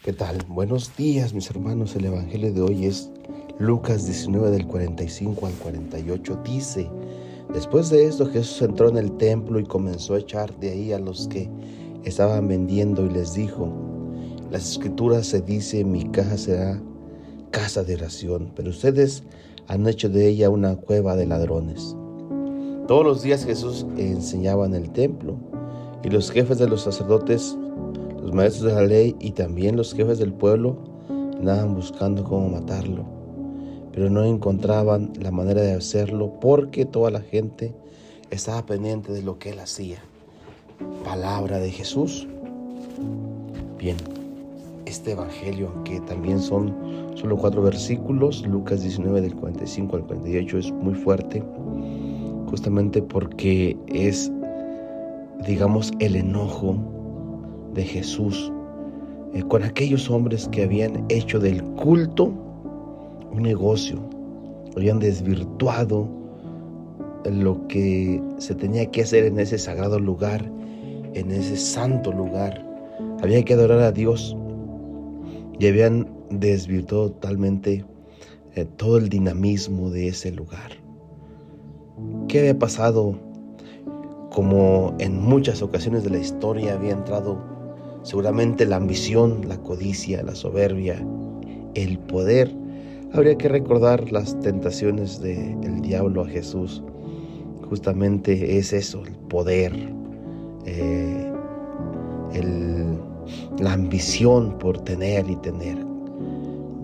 ¿Qué tal? Buenos días, mis hermanos. El evangelio de hoy es Lucas 19 del 45 al 48. Dice: después de esto, Jesús entró en el templo y comenzó a echar de ahí a los que estaban vendiendo y les dijo: las escrituras se dice, mi casa será casa de oración, pero ustedes han hecho de ella una cueva de ladrones. Todos los días Jesús enseñaba en el templo, y los jefes de los sacerdotes, los maestros de la ley y también los jefes del pueblo andaban buscando cómo matarlo, pero no encontraban la manera de hacerlo porque toda la gente estaba pendiente de lo que él hacía. Palabra de Jesús. Bien, este evangelio, aunque también son solo 4 versículos, Lucas 19 del 45 al 48, es muy fuerte, justamente porque es, digamos, el enojo de Jesús con aquellos hombres que habían hecho del culto un negocio, habían desvirtuado lo que se tenía que hacer en ese sagrado lugar, en ese santo lugar. Había que adorar a Dios y habían desvirtuado totalmente todo el dinamismo de ese lugar. ¿Qué había pasado? Como en muchas ocasiones de la historia había entrado seguramente la ambición, la codicia, la soberbia, el poder. Habría que recordar las tentaciones del diablo a Jesús. Justamente es eso, el poder, la ambición por tener y tener.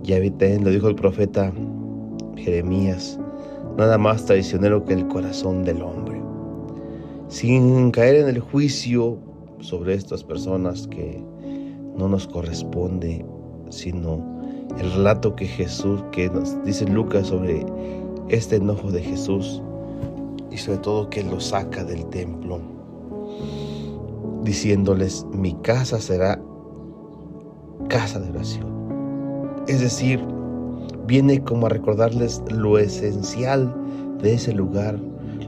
Ya también lo dijo el profeta Jeremías: nada más traicionero que el corazón del hombre. Sin caer en el juicio sobre estas personas que no nos corresponde, sino el relato que nos dice Lucas sobre este enojo de Jesús, y sobre todo que lo saca del templo, diciéndoles: mi casa será casa de oración. Es decir, viene como a recordarles lo esencial de ese lugar,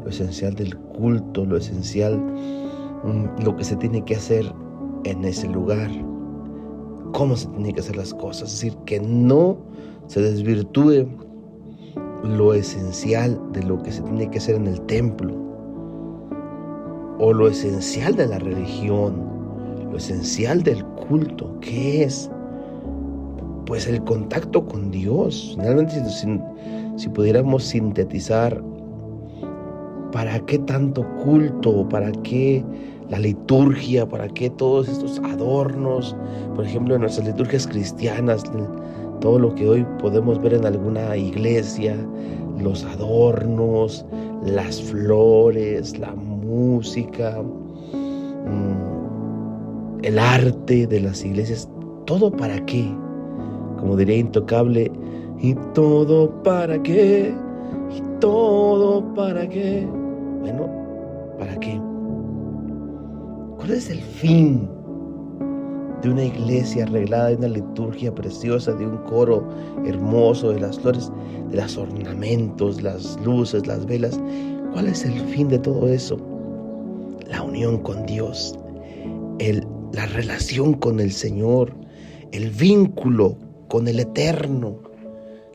lo esencial del culto, lo esencial, lo que se tiene que hacer en ese lugar, cómo se tienen que hacer las cosas. Es decir, que no se desvirtúe lo esencial de lo que se tiene que hacer en el templo, o lo esencial de la religión, lo esencial del culto, que es pues el contacto con Dios. Realmente, si pudiéramos sintetizar, ¿para qué tanto culto? ¿Para qué la liturgia? ¿Para qué todos estos adornos? Por ejemplo, en nuestras liturgias cristianas, todo lo que hoy podemos ver en alguna iglesia, los adornos, las flores, la música, el arte de las iglesias. ¿Todo para qué? Como diría Intocable: ¿y todo para qué? ¿Y todo para qué? Bueno, ¿para qué? ¿Cuál es el fin de una iglesia arreglada, de una liturgia preciosa, de un coro hermoso, de las flores, de los ornamentos, las luces, las velas? ¿Cuál es el fin de todo eso? La unión con Dios, la relación con el Señor, el vínculo con el Eterno,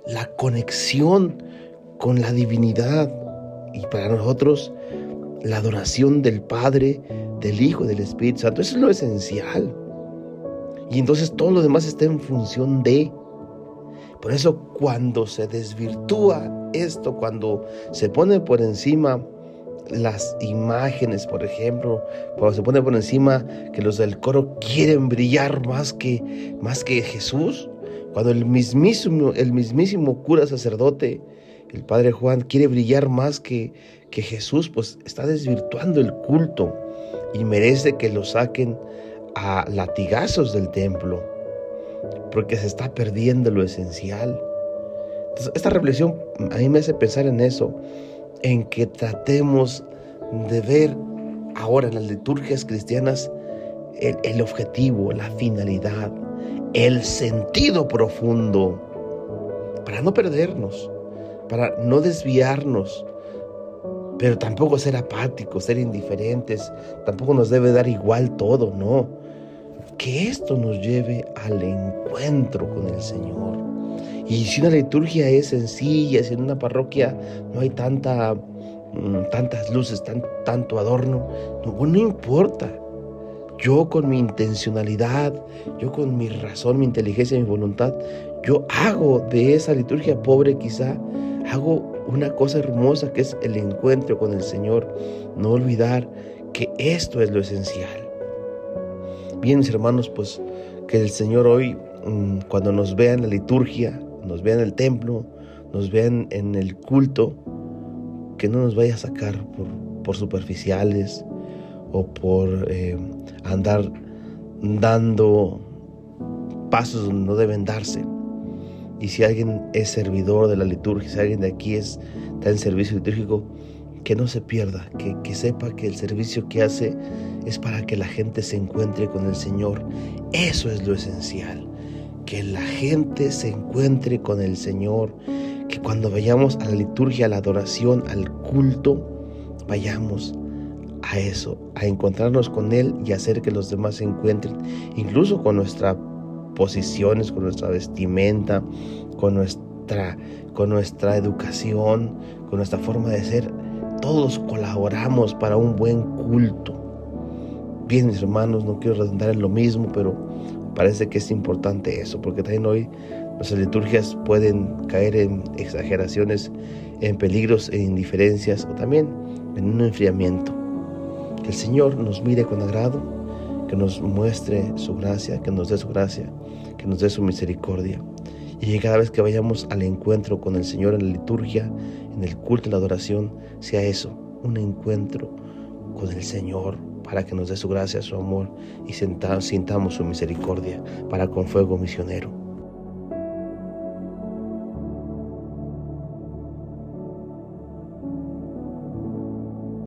la conexión con la divinidad, y para nosotros la adoración del Padre, del Hijo y del Espíritu Santo. Eso es lo esencial, y entonces todo lo demás está en función de. Por eso, cuando se desvirtúa esto, cuando se pone por encima las imágenes, por ejemplo, cuando se pone por encima que los del coro quieren brillar más que Jesús, cuando el mismísimo cura sacerdote, el padre Juan, quiere brillar más que Jesús, pues está desvirtuando el culto y merece que lo saquen a latigazos del templo, porque se está perdiendo lo esencial. Entonces, esta reflexión a mí me hace pensar en eso, en que tratemos de ver ahora en las liturgias cristianas el objetivo, la finalidad, el sentido profundo, para no perdernos, para no desviarnos, pero tampoco ser apáticos, ser indiferentes. Tampoco nos debe dar igual todo, no. que esto nos lleve al encuentro con el Señor. Y si una liturgia es sencilla, si en una parroquia no hay tantas luces, tanto adorno, no importa. Yo con mi intencionalidad, yo con mi razón, mi inteligencia, mi voluntad, yo hago de esa liturgia pobre quizá, hago una cosa hermosa que es el encuentro con el Señor. No olvidar que esto es lo esencial. Bien, mis hermanos, pues que el Señor hoy, cuando nos vea en la liturgia, nos vea en el templo, nos vean en el culto, que no nos vaya a sacar por superficiales o por andar dando pasos donde no deben darse. Y si alguien es servidor de la liturgia, si alguien de aquí está en servicio litúrgico, que no se pierda, que sepa que el servicio que hace es para que la gente se encuentre con el Señor. Eso es lo esencial, que la gente se encuentre con el Señor, que cuando vayamos a la liturgia, a la adoración, al culto, vayamos a eso, a encontrarnos con Él y hacer que los demás se encuentren, incluso con nuestras posiciones, con nuestra vestimenta, con nuestra educación, con nuestra forma de ser. Todos colaboramos para un buen culto. Bien, mis hermanos, no quiero redundar en lo mismo, pero parece que es importante eso, porque también hoy nuestras liturgias pueden caer en exageraciones, en peligros, en indiferencias o también en un enfriamiento. Que el Señor nos mire con agrado, que nos muestre su gracia, que nos dé su gracia, que nos dé su misericordia. Y que cada vez que vayamos al encuentro con el Señor en la liturgia, en el culto, en la adoración, sea eso, un encuentro con el Señor, para que nos dé su gracia, su amor y sintamos su misericordia para con fuego misionero.